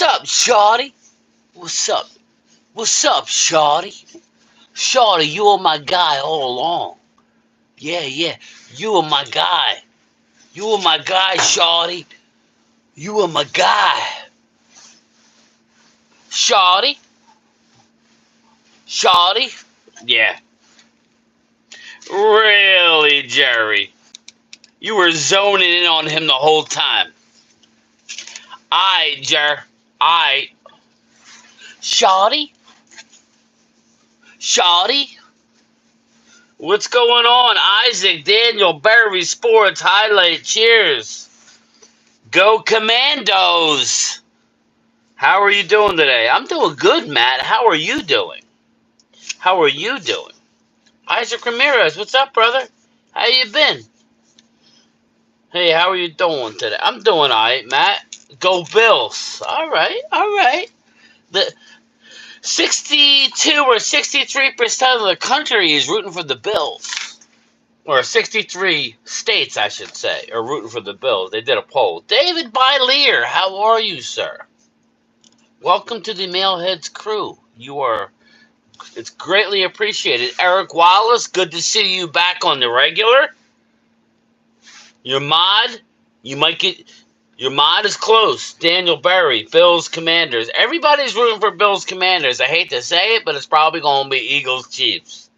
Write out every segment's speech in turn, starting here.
up, Shotty? What's up? What's up, Shotty? Shotty, you were my guy all along. Yeah, yeah. You were my guy. You were my guy, Shotty. You were my guy. Shotty? Shotty? Yeah. Really, Jerry? You were zoning in on him the whole time. Jer. I. Shotty? Shotty? What's going on? Isaac, Daniel, Barry, Sports, Highlight, Cheers. Go Commandos! How are you doing today? I'm doing good, Matt. How are you doing? How are you doing? Isaac Ramirez, what's up, brother? How you been? Hey, how are you doing today? I'm doing alright, Matt. Go Bills. Alright. The 62 or 63% of the country is rooting for the Bills. Or 63 states, I should say, are rooting for the Bills. They did a poll. David Bylear, how are you, sir? Welcome to the Mailheads crew. It's greatly appreciated. Eric Wallace, good to see you back on the regular. Your mod is close. Daniel Berry, Bills Commanders. Everybody's rooting for Bills Commanders. I hate to say it, but it's probably going to be Eagles Chiefs.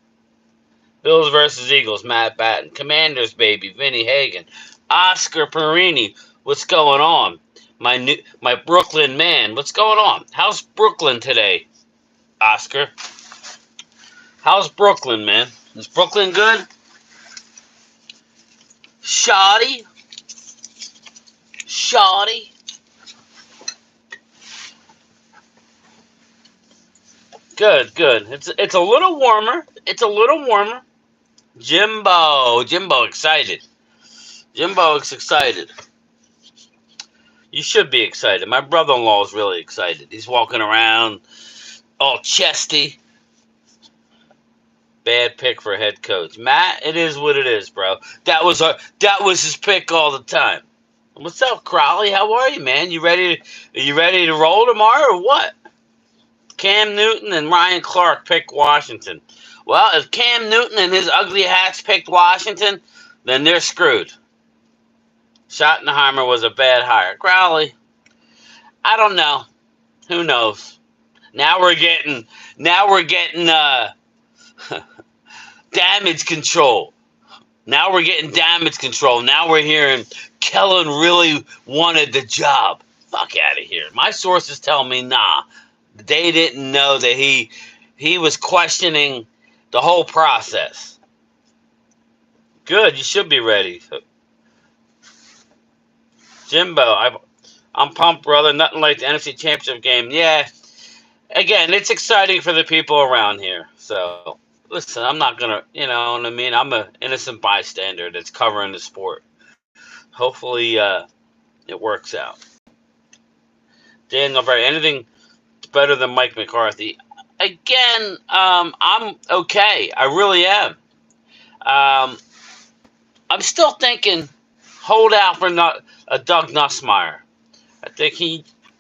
Bills versus Eagles, Matt Batten. Commanders, baby, Vinny Hagan. Oscar Perini, what's going on? My Brooklyn man, what's going on? How's Brooklyn today, Oscar? How's Brooklyn, man? Is Brooklyn good? Shotty? Good. It's a little warmer. Jimbo excited. Jimbo is excited. You should be excited. My brother-in-law is really excited. He's walking around all chesty. Bad pick for head coach. Matt, it is what it is, bro. That was his pick all the time. What's up, Crowley? How are you, man? You ready to roll tomorrow or what? Cam Newton and Ryan Clark picked Washington. Well, if Cam Newton and his ugly hats picked Washington, then they're screwed. Schottenheimer was a bad hire. Crowley, I don't know. Who knows? Now we're getting damage control. Now we're hearing Kellen really wanted the job. Fuck out of here. My sources tell me, nah. They didn't know that he was questioning the whole process. Good, you should be ready. Jimbo, I'm pumped, brother. Nothing like the NFC Championship game. Yeah. Again, it's exciting for the people around here. So, listen, I'm not going to, you know what I mean? I'm an innocent bystander that's covering the sport. Hopefully, it works out. Daniel Berry, anything better than Mike McCarthy? Again, I'm okay. I really am. I'm still thinking hold out for Doug Nussmeier. I think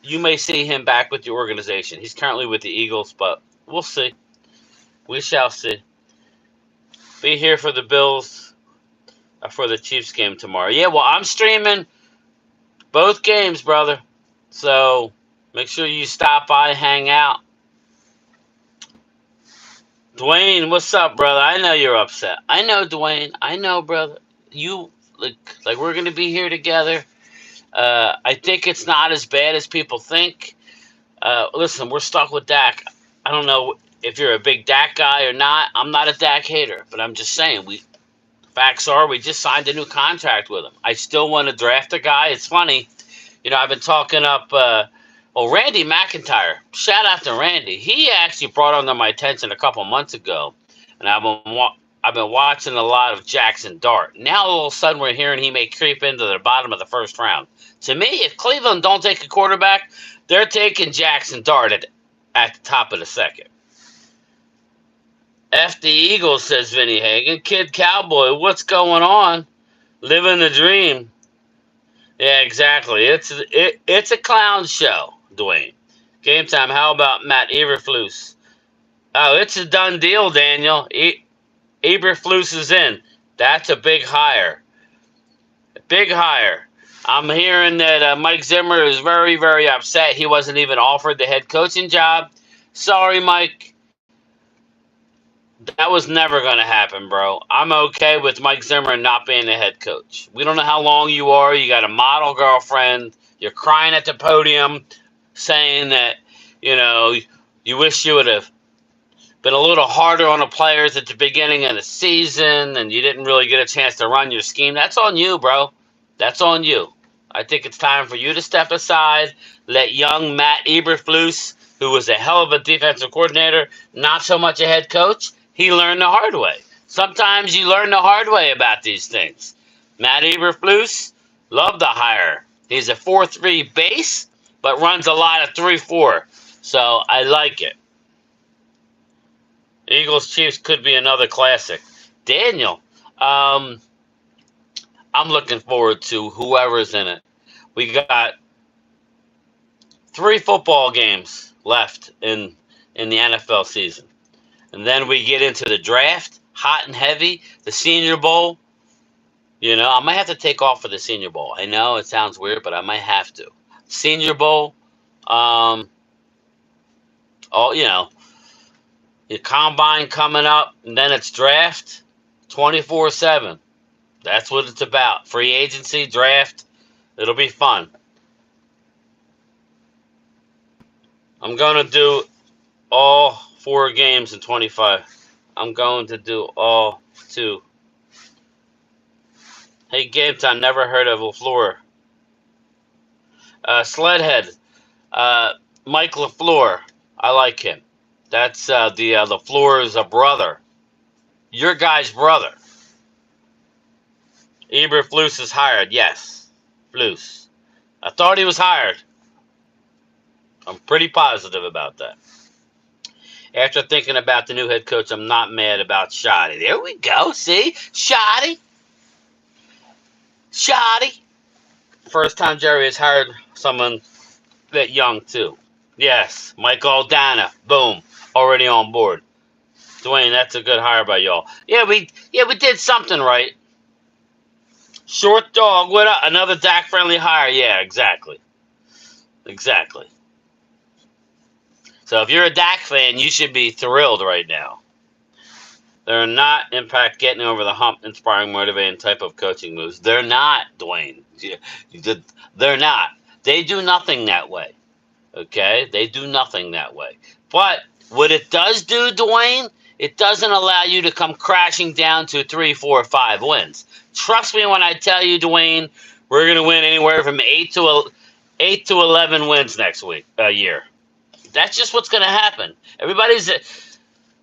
you may see him back with the organization. He's currently with the Eagles, but we'll see. We shall see. Be here for the Bills, for the Chiefs game tomorrow. Yeah, well, I'm streaming both games, brother. So make sure you stop by, hang out. Dwayne, what's up, brother? I know you're upset. I know, Dwayne. I know, brother. You like we're gonna be here together. I think it's not as bad as people think. Listen, we're stuck with Dak. I don't know if you're a big Dak guy or not. I'm not a Dak hater, but I'm just saying facts are we just signed a new contract with him. I still want to draft a guy. It's funny, I've been talking up. Randy McIntyre. Shout out to Randy. He actually brought under my attention a couple months ago, and I've been watching a lot of Jackson Dart. Now all of a sudden we're hearing he may creep into the bottom of the first round. To me, if Cleveland don't take a quarterback, they're taking Jackson Dart at the top of the second. F the Eagles, says Vinny Hagan. Kid Cowboy, what's going on? Living the dream. Yeah, exactly. It's a clown show. Dwayne. Game time. How about Matt Eberflus? Oh, it's a done deal, Daniel. Eberflus is in. That's a big hire. Big hire. I'm hearing that Mike Zimmer is very, very upset. He wasn't even offered the head coaching job. Sorry, Mike. That was never going to happen, bro. I'm okay with Mike Zimmer not being the head coach. We don't know how long you are. You got a model girlfriend. You're crying at the podium saying that, you know, you wish you would have been a little harder on the players at the beginning of the season and you didn't really get a chance to run your scheme. That's on you, bro. That's on you. I think it's time for you to step aside, let young Matt Eberflus, who was a hell of a defensive coordinator, not so much a head coach, he learned the hard way. Sometimes you learn the hard way about these things. Matt Eberflus, love the hire. He's a 4-3 base, but runs a lot of 3-4. So I like it. Eagles Chiefs could be another classic. Daniel, I'm looking forward to whoever's in it. We got 3 football games left in the NFL season. And then we get into the draft, hot and heavy, the Senior Bowl. You know, I might have to take off for the Senior Bowl. I know it sounds weird, but I might have to. Senior Bowl, your combine coming up, and then it's draft 24/7. That's what it's about. Free agency, draft. It'll be fun. I'm going to do all 4 games in 25. I'm going to do all 2. Hey, Game Time, never heard of LaFleur. Sledhead, Mike LaFleur. I like him. That's the LaFleur's brother. Your guy's brother. Eberflus is hired. Yes. Flus. I thought he was hired. I'm pretty positive about that. After thinking about the new head coach, I'm not mad about Shotty. There we go. See? Shotty. Shotty. First time Jerry has hired someone that young, too. Yes. Mike Aldana. Boom. Already on board. Dwayne, that's a good hire by y'all. Yeah, we did something right. Short dog. What up? Another Dak-friendly hire. Yeah, exactly. Exactly. So if you're a Dak fan, you should be thrilled right now. They're not, in fact, getting over the hump, inspiring, motivating type of coaching moves. They're not, Dwayne. They're not. They do nothing that way. Okay? They do nothing that way. But what it does do, Dwayne, it doesn't allow you to come crashing down to 3, 4, 5 wins. Trust me when I tell you, Dwayne, we're going to win anywhere from 8 to 11 wins next year. That's just what's going to happen. Everybody's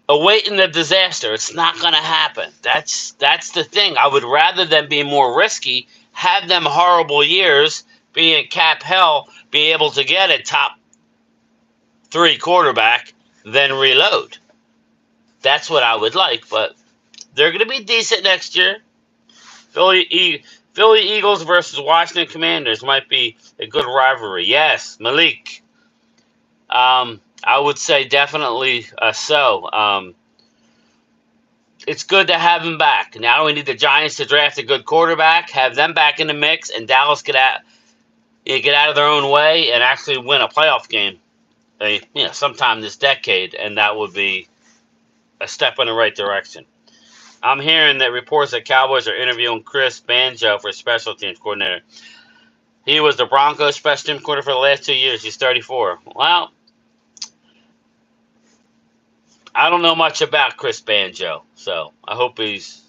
awaiting the disaster. It's not going to happen. That's the thing. I would rather them be more risky, have them horrible years, be in cap hell, be able to get a top 3 quarterback, than reload. That's what I would like, but they're going to be decent next year. Philly Eagles versus Washington Commanders might be a good rivalry. Yes, Malik. I would say definitely so. It's good to have him back. Now we need the Giants to draft a good quarterback, have them back in the mix, and Dallas get out of their own way and actually win a playoff game, sometime this decade, and that would be a step in the right direction. I'm hearing that reports that Cowboys are interviewing Chris Banjo for special teams coordinator. He was the Broncos special teams coordinator for the last 2 years. He's 34. Well, I don't know much about Chris Banjo, so I hope he's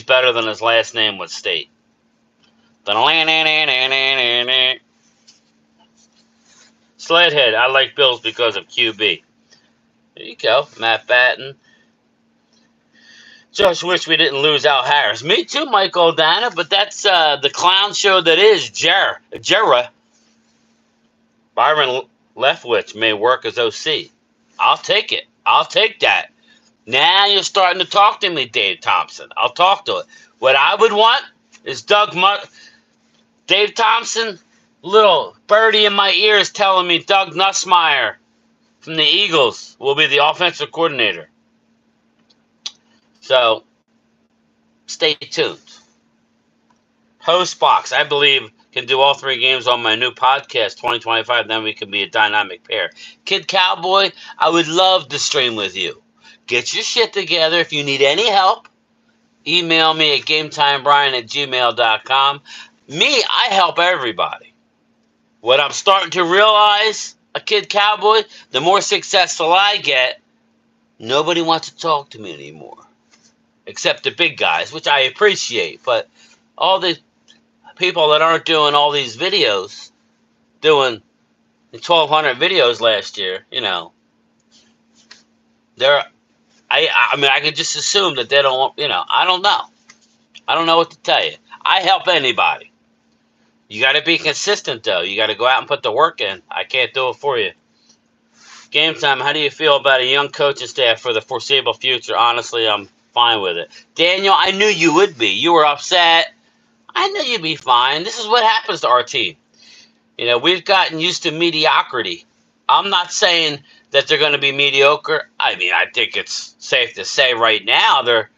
better than his last name would state. Sledhead, I like Bills because of QB. There you go, Matt Batten. Just wish we didn't lose Al Harris. Me too, Mike Aldana, but that's the clown show that is Jera. Byron Leftwich may work as OC. I'll take it. I'll take that. Now you're starting to talk to me, Dave Thompson. I'll talk to it. What I would want is Dave Thompson, little birdie in my ear is telling me Doug Nussmeier from the Eagles will be the offensive coordinator. So, stay tuned. Hostbox, I believe, can do all 3 games on my new podcast, 2025. Then we can be a dynamic pair. Kid Cowboy, I would love to stream with you. Get your shit together. If you need any help, email me at gametimebrian@gmail.com. Me, I help everybody. What I'm starting to realize, a Kid Cowboy, the more successful I get, nobody wants to talk to me anymore. Except the big guys, which I appreciate. But all the people that aren't doing all these videos, doing 1,200 videos last year, they're, I mean, I could just assume that they don't want, I don't know. I don't know what to tell you. I help anybody. You got to be consistent, though. You got to go out and put the work in. I can't do it for you. Game time, how do you feel about a young coaching staff for the foreseeable future? Honestly, I'm fine with it. Daniel, I knew you would be. You were upset. I knew you'd be fine. This is what happens to our team. We've gotten used to mediocrity. I'm not saying that they're going to be mediocre. I mean, I think it's safe to say right now they're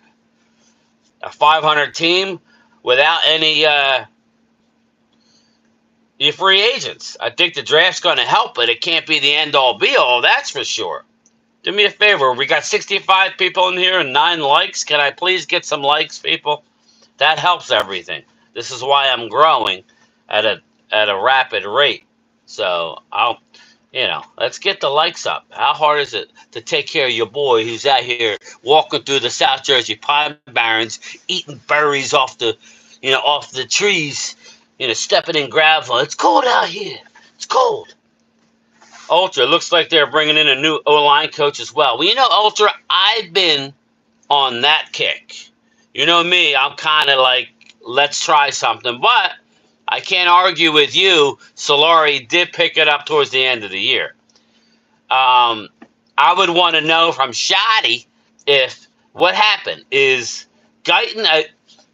a 500 team without any free agents. I think the draft's going to help, but it can't be the end-all, be-all, that's for sure. Do me a favor. We got 65 people in here and 9 likes. Can I please get some likes, people? That helps everything. This is why I'm growing at a rapid rate. So let's get the likes up. How hard is it to take care of your boy who's out here walking through the South Jersey Pine Barrens, eating berries off the trees, stepping in gravel. It's cold out here. It's cold. Ultra, looks like they're bringing in a new O-line coach as well. Well, Ultra, I've been on that kick. You know me, I'm kind of like, let's try something. But I can't argue with you. Solari did pick it up towards the end of the year. I would want to know from Shotty if what happened. Is Guyton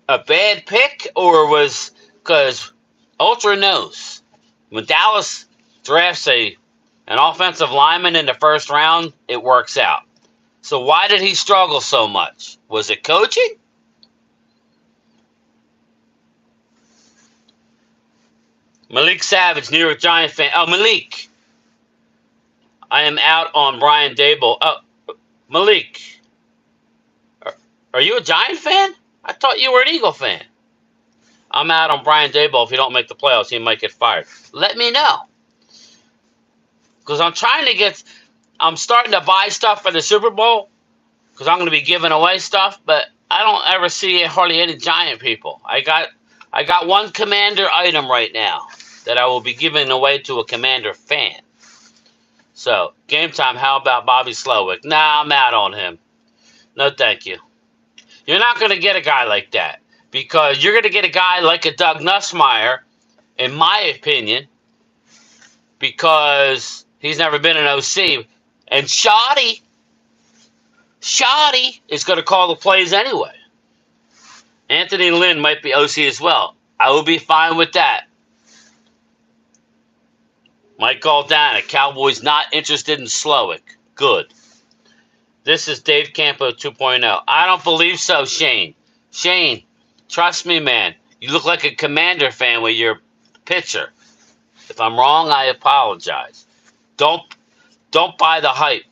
a bad pick, or was, because Ultra knows when Dallas drafts an offensive lineman in the first round, it works out. So why did he struggle so much? Was it coaching? Malik Savage, New York Giant fan. Oh, Malik. I am out on Brian Daboll. Oh, Malik. Are you a Giant fan? I thought you were an Eagle fan. I'm out on Brian Daboll. If he don't make the playoffs, he might get fired. Let me know. Because I'm starting to buy stuff for the Super Bowl. Because I'm going to be giving away stuff. But I don't ever see hardly any Giant people. I got one Commander item right now that I will be giving away to a Commander fan. So, game time, how about Bobby Slowick? Nah, I'm out on him. No, thank you. You're not going to get a guy like that. Because you're going to get a guy like a Doug Nussmeier, in my opinion, because he's never been an OC. And Shotty is going to call the plays anyway. Anthony Lynn might be OC as well. I will be fine with that. Mike Galdana, Cowboys not interested in Slowick. Good. This is Dave Campo 2.0. I don't believe so, Shane. Shane, trust me, man. You look like a Commander fan with your picture. If I'm wrong, I apologize. Don't buy the hype.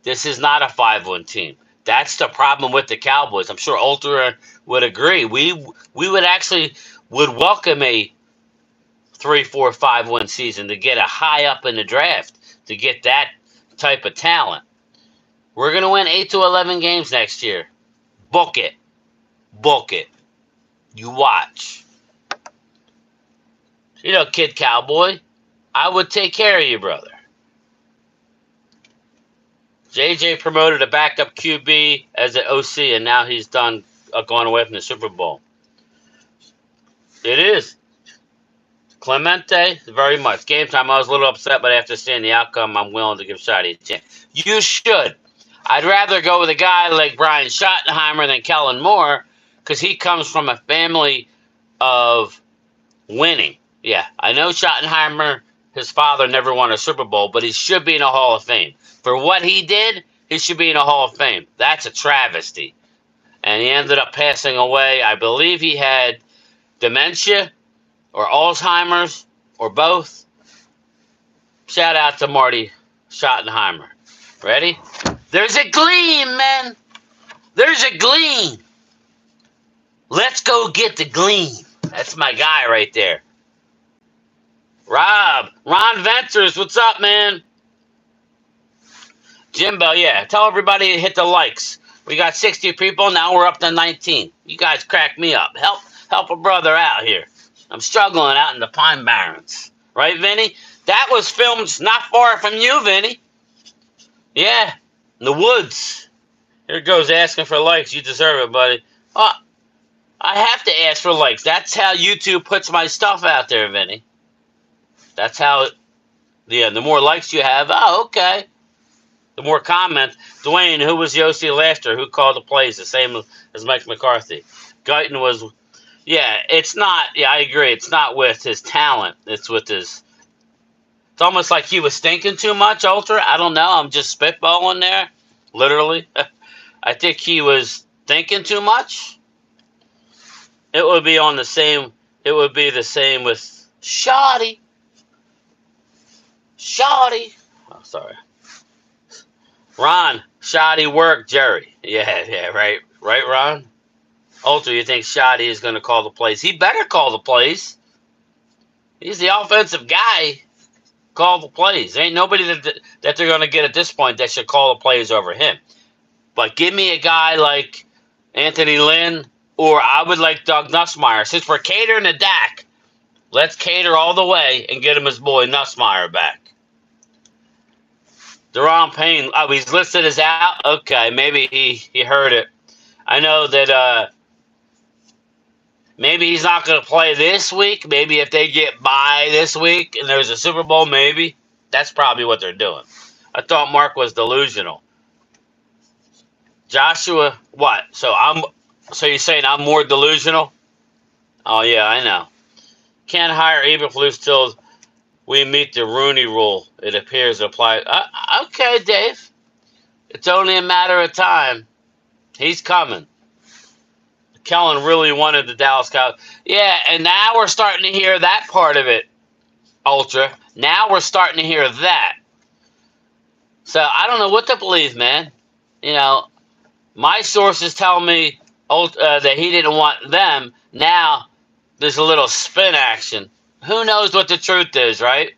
This is not a 5-1 team. That's the problem with the Cowboys. I'm sure Ultra would agree. We would welcome a 3-4-5-1 season to get a high up in the draft, to get that type of talent. We're going to win 8 to 11 games next year. Book it. Book it. You watch. Kid Cowboy, I would take care of you, brother. JJ promoted a backup QB as an OC, and now he's done going away from the Super Bowl. It is. Clemente, very much. Game time, I was a little upset, but after seeing the outcome, I'm willing to give Shotty a chance. You should. I'd rather go with a guy like Brian Schottenheimer than Kellen Moore, because he comes from a family of winning. Yeah, I know Schottenheimer, his father never won a Super Bowl, but he should be in a Hall of Fame. For what he did, he should be in a Hall of Fame. That's a travesty. And he ended up passing away. I believe he had dementia or Alzheimer's or both. Shout out to Marty Schottenheimer. Ready? There's a gleam, man. There's a gleam. Let's go get the gleam. That's my guy right there. Ron Ventures, what's up, man? Jimbo, yeah. Tell everybody to hit the likes. We got 60 people, now we're up to 19. You guys crack me up. Help a brother out here. I'm struggling out in the Pine Barrens. Right, Vinny? That was filmed not far from you, Vinny. Yeah, in the woods. Here goes asking for likes. You deserve it, buddy. Oh, I have to ask for likes. That's how YouTube puts my stuff out there, Vinny. That's how, the more likes you have, oh, okay. The more comments. Dwayne, who was Yossi Laughter? Who called the plays? The same as Mike McCarthy. Guyton was, yeah, it's not, yeah, I agree. It's not with his talent. It's with his, it's almost like he was thinking too much, Ultra. I don't know. I'm just spitballing there. Literally. I think he was thinking too much. It would be on the same, it would be the same with Shotty. Shotty. Oh, sorry. Ron, Shotty work, Jerry. Yeah, right. Right, Ron? Ultra, you think Shotty is going to call the plays? He better call the plays. He's the offensive guy. Call the plays. There ain't nobody that they're going to get at this point that should call the plays over him. But give me a guy like Anthony Lynn, or I would like Doug Nussmeier. Since we're catering to Dak, let's cater all the way and get him his boy Nussmeier back. Deron Payne, oh, he's listed as out? Okay, maybe he heard it. I know that maybe he's not going to play this week. Maybe if they get by this week and there's a Super Bowl, maybe. That's probably what they're doing. I thought Mark was delusional. Joshua, what? So you're saying I'm more delusional? Oh, yeah, I know. Can't hire Eberflus till we meet the Rooney Rule. It appears to apply. Okay, Dave. It's only a matter of time. He's coming. Kellen really wanted the Dallas Cowboys. Yeah, and now we're starting to hear that part of it, Ultra. Now we're starting to hear that. So I don't know what to believe, man. My sources tell me that he didn't want them. Now there's a little spin action. Who knows what the truth is, right?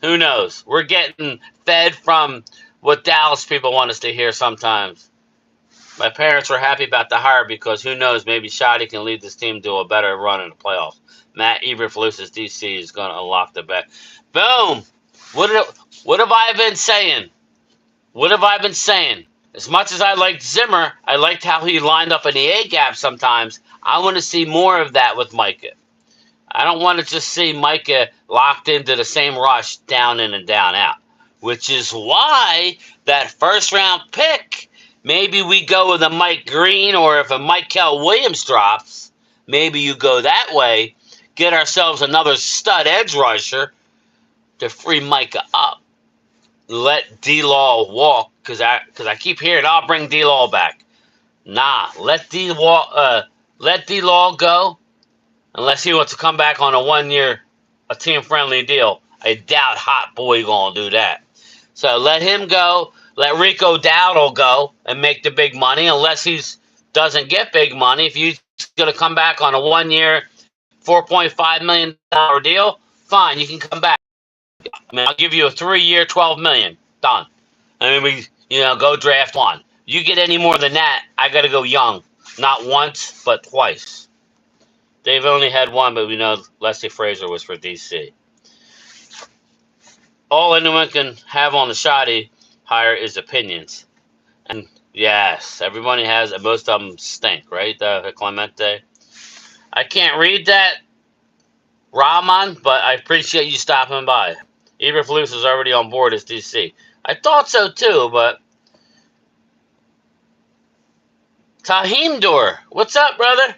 Who knows? We're getting fed from what Dallas people want us to hear sometimes. My parents were happy about the hire because who knows, maybe Shotty can lead this team to a better run in the playoffs. Matt Eberflus's DC is going to unlock the bet. Boom! What have I been saying? What have I been saying? As much as I liked Zimmer, I liked how he lined up in the A-gap sometimes. I want to see more of that with Micah. I don't want to just see Micah locked into the same rush down in and down out, which is why that first-round pick, maybe we go with a Mike Green, or if a Michael Williams drops, maybe you go that way, get ourselves another stud edge rusher to free Micah up. Let D-Law walk, because I keep hearing, I'll bring D-Law back. Nah, let D-Law go, unless he wants to come back on a 1-year, a team-friendly deal. I doubt Hot Boy gonna do that. So let him go. Let Rico Dowdle go and make the big money, unless he doesn't get big money. If he's gonna come back on a 1-year, $4.5 million deal, fine, you can come back. I mean, I'll give you a 3-year, $12 million. Done. I mean, go draft one. You get any more than that, I got to go young. Not once, but twice. They've only had one, but we know Leslie Frazier was for DC. All anyone can have on the Shotty hire is opinions. And yes, everybody has, and most of them stink, right? Clemente. I can't read that, Rahman, but I appreciate you stopping by. Eberflus is already on board as DC. I thought so too, but Tahim Door, what's up, brother?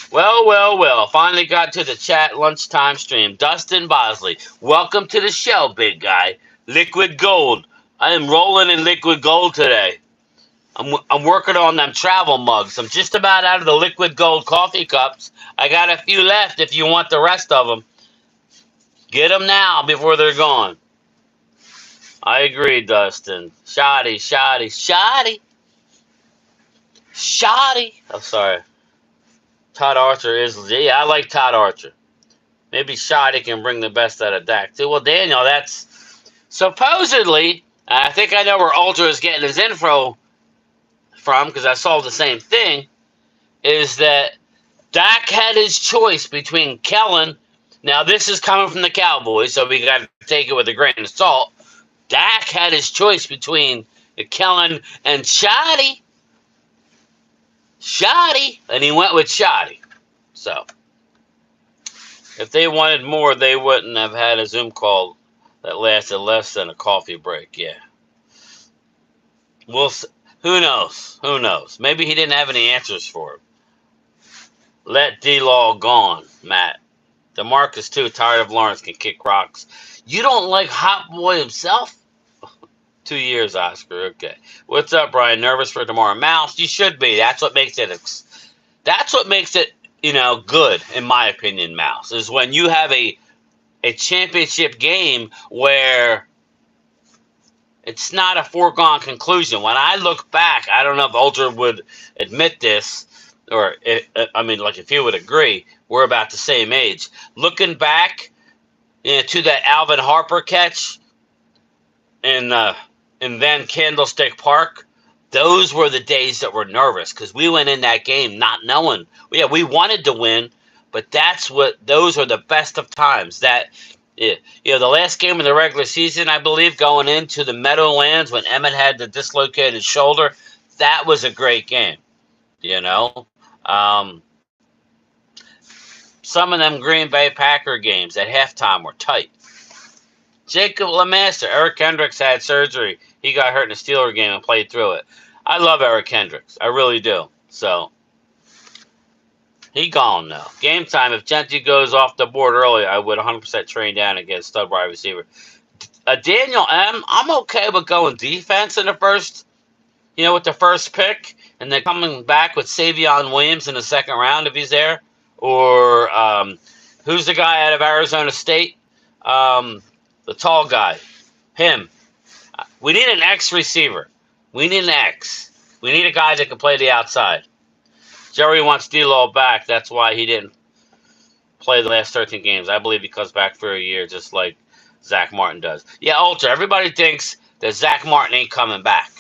Well, well, well. Finally got to the chat lunchtime stream. Dustin Bosley, welcome to the show, big guy. Liquid gold. I am rolling in liquid gold today. I'm working on them travel mugs. I'm just about out of the liquid gold coffee cups. I got a few left if you want the rest of them. Get them now before they're gone. I agree, Dustin. Shotty, Shotty, Shotty, Shotty. Oh, sorry. Todd Archer is. Yeah, I like Todd Archer. Maybe Shotty can bring the best out of Dak, too. Well, Daniel, that's supposedly. I think I know where Ultra is getting his info from because I saw the same thing. Is that Dak had his choice between Kellen. Now, this is coming from the Cowboys, so we got to take it with a grain of salt. Dak had his choice between Kellen and Shotty. Shotty. And he went with Shotty. So, if they wanted more, they wouldn't have had a Zoom call that lasted less than a coffee break. Yeah. We'll see. Who knows? Who knows? Maybe he didn't have any answers for him. Let D-Law gone, Matt. DeMarcus, too, tired of Lawrence, can kick rocks. You don't like Hot Boy himself? 2 years, Oscar. Okay. What's up, Brian? Nervous for tomorrow? Mouse, you should be. That's what makes it. That's what makes it, good, in my opinion, Mouse, is when you have a championship game where it's not a foregone conclusion. When I look back, I don't know if Ultra would admit this, or if he would agree, we're about the same age. Looking back to that Alvin Harper catch in then Candlestick Park, those were the days that were nervous because we went in that game not knowing. Yeah, we wanted to win, but those are the best of times. That the last game of the regular season, I believe, going into the Meadowlands when Emmett had the dislocated shoulder, that was a great game. Um, some of them Green Bay Packer games at halftime were tight. Jacob LeMaster, Eric Hendricks had surgery. He got hurt in the Steeler game and played through it. I love Eric Hendricks. I really do. So, he gone now. Game time. If Genty goes off the board early, I would 100% train down against stud wide receiver. Daniel M., I'm okay with going defense in the first, with the first pick, and then coming back with Savion Williams in the second round if he's there. Or who's the guy out of Arizona State? The tall guy. Him. We need an X receiver. We need an X. We need a guy that can play the outside. Jerry wants D-Law back. That's why he didn't play the last 13 games. I believe he comes back for a year just like Zach Martin does. Yeah, Ultra, everybody thinks that Zach Martin ain't coming back.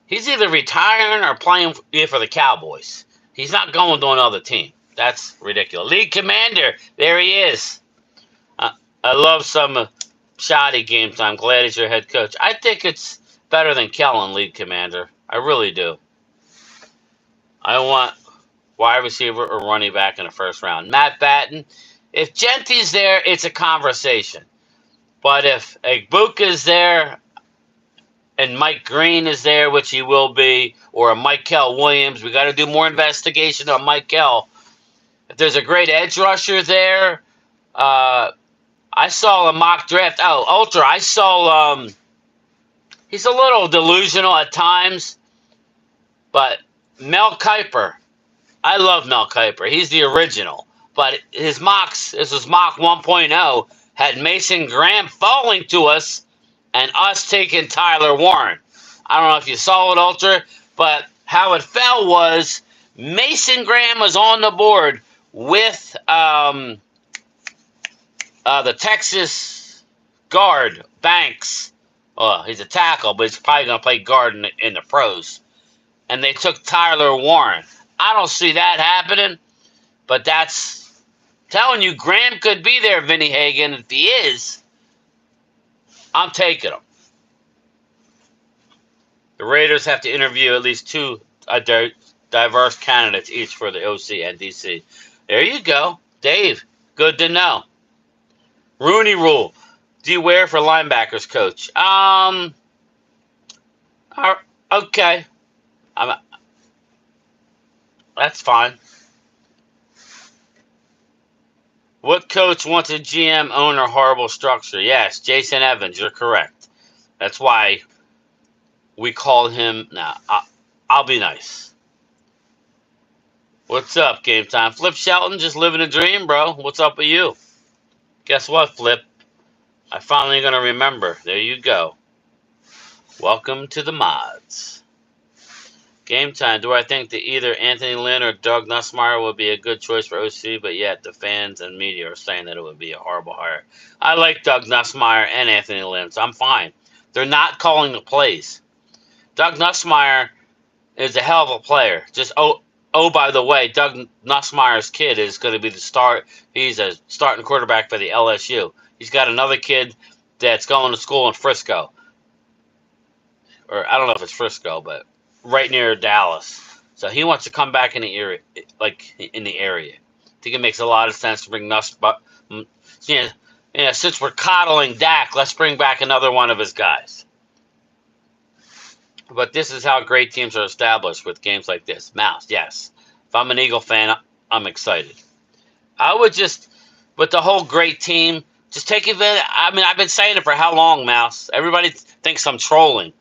He's either retiring or playing for the Cowboys. He's not going to another team. That's ridiculous. League Commander, there he is. I love some Shotty game time. Glad he's your head coach. I think it's better than Kellen, lead commander. I really do. I want wide receiver or running back in the first round. Matt Batten. If Genty's there, it's a conversation. But if Egbuka's there and Mike Green is there, which he will be, or a Michael Williams, we got to do more investigation on Michael. If there's a great edge rusher there, I saw a mock draft. Oh, Ultra, I saw he's a little delusional at times, but Mel Kiper, I love Mel Kiper. He's the original. But his mocks, this was mock 1.0, had Mason Graham falling to us and us taking Tyler Warren. I don't know if you saw it, Ultra, but how it fell was Mason Graham was on the board with the Texas guard, Banks. He's a tackle, but he's probably going to play guard in the pros. And they took Tyler Warren. I don't see that happening, but that's telling you Graham could be there, Vinny Hagan. If he is, I'm taking him. The Raiders have to interview at least two diverse candidates each for the OC and DC. There you go. Dave, good to know. Rooney Rule. Do you wear for linebackers, coach? Okay. That's fine. What coach wants a GM owner horrible structure? Yes, Jason Evans. You're correct. That's why we call him. Nah, I'll be nice. What's up, Game Time? Flip Shelton, just living a dream, bro. What's up with you? Guess what, Flip? I finally gonna remember. There you go. Welcome to the mods. Game Time. Do I think that either Anthony Lynn or Doug Nussmeier would be a good choice for OC, but yet the fans and media are saying that it would be a horrible hire? I like Doug Nussmeier and Anthony Lynn, so I'm fine. They're not calling the plays. Doug Nussmeier is a hell of a player. By the way, Doug Nussmeier's kid is going to be the start. He's a starting quarterback for the LSU. He's got another kid that's going to school in Frisco. Or I don't know if it's Frisco, but right near Dallas. So he wants to come back in the area, I think it makes a lot of sense to bring Nuss, but since we're coddling Dak, let's bring back another one of his guys. But this is how great teams are established with games like this. Mouse, yes. If I'm an Eagle fan, I'm excited. I would just, with the whole great team, just take advantage. I mean, I've been saying it for how long, Mouse? Everybody thinks I'm trolling.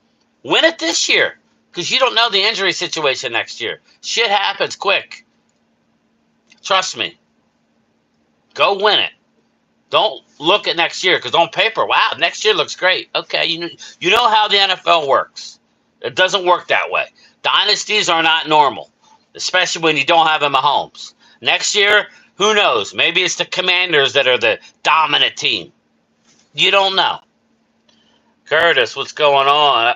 Win it this year, because you don't know the injury situation next year. Shit happens quick. Trust me. Go win it. Don't look at next year, because on paper, wow, next year looks great. Okay, you know how the NFL works. It doesn't work that way. Dynasties are not normal, especially when you don't have a Mahomes. Next year, who knows? Maybe it's the Commanders that are the dominant team. You don't know. Curtis, what's going on?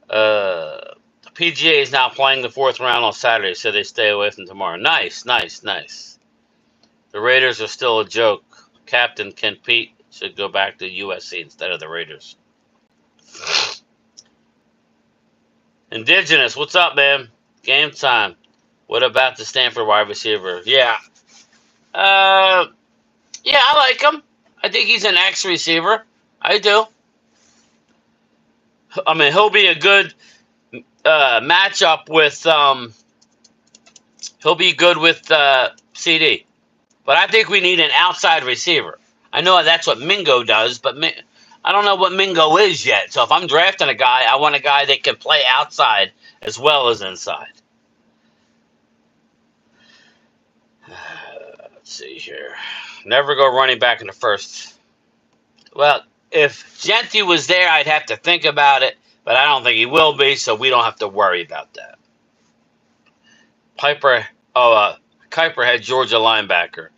The PGA is now playing the 4th round on Saturday, so they stay away from tomorrow. Nice. The Raiders are still a joke. Captain Ken Pete should go back to USC instead of the Raiders. Indigenous, what's up, man? Game Time. What about the Stanford wide receiver? Yeah. I like him. I think he's an X receiver. I do. I mean, he'll be a good matchup with. He'll be good with CD. But I think we need an outside receiver. I know that's what Mingo does, but I don't know what Mingo is yet. So if I'm drafting a guy, I want a guy that can play outside as well as inside. Let's see here. Never go running back in the first. Well, if Genty was there, I'd have to think about it, but I don't think he will be, so we don't have to worry about that. Kuiper had Georgia linebacker.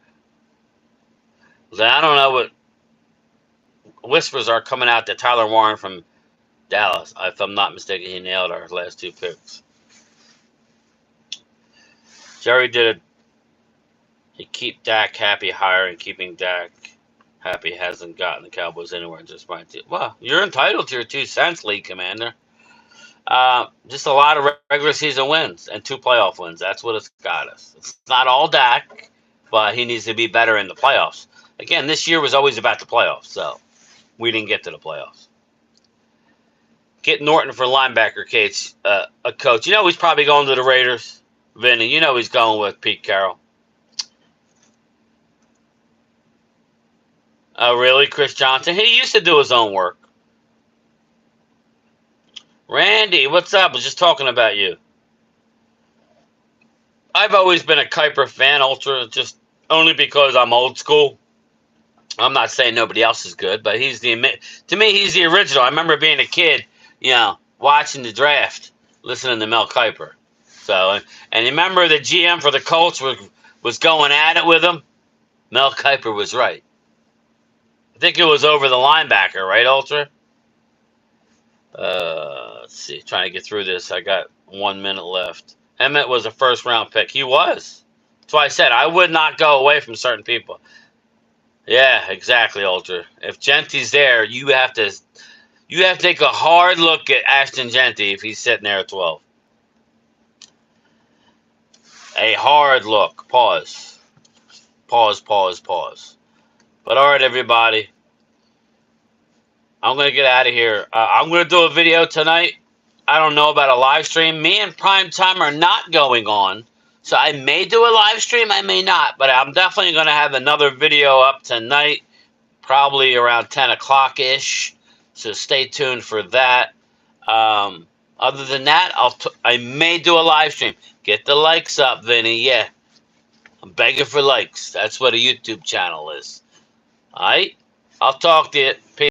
I don't know what whispers are coming out that Tyler Warren from Dallas. If I'm not mistaken, he nailed our last 2 picks. Jerry he keep Dak happy hire, and keeping Dak happy hasn't gotten the Cowboys anywhere. Just my team. Well, you're entitled to your 2 cents, League Commander. Just a lot of regular season wins and 2 playoff wins. That's what it's got us. It's not all Dak, but he needs to be better in the playoffs. Again, this year was always about the playoffs, so we didn't get to the playoffs. Get Norton for linebacker, Kate's a coach. You know he's probably going to the Raiders. Vinny, you know he's going with Pete Carroll. Oh, really? Chris Johnson? He used to do his own work. Randy, what's up? I was just talking about you. I've always been a Kuiper fan, ultra, just only because I'm old school. I'm not saying nobody else is good, but to me, he's the original. I remember being a kid, watching the draft, listening to Mel Kiper. So, and remember the GM for the Colts was going at it with him? Mel Kiper was right. I think it was over the linebacker, right, Ultra? Let's see, trying to get through this. I got 1 minute left. Emmett was a 1st-round pick. He was. That's why I said I would not go away from certain people. Yeah, exactly, Ultra. If Genty's there, you have to take a hard look at Ashton Genty if he's sitting there at 12. A hard look. Pause. But all right, everybody. I'm going to get out of here. I'm going to do a video tonight. I don't know about a live stream. Me and Prime Time are not going on So I may do a live stream, I may not, but I'm definitely going to have another video up tonight, probably around 10 o'clock ish. So stay tuned for that. Other than that, I may do a live stream. Get the likes up, Vinny. Yeah, I'm begging for likes. That's what a YouTube channel is. All right, I'll talk to you. Peace.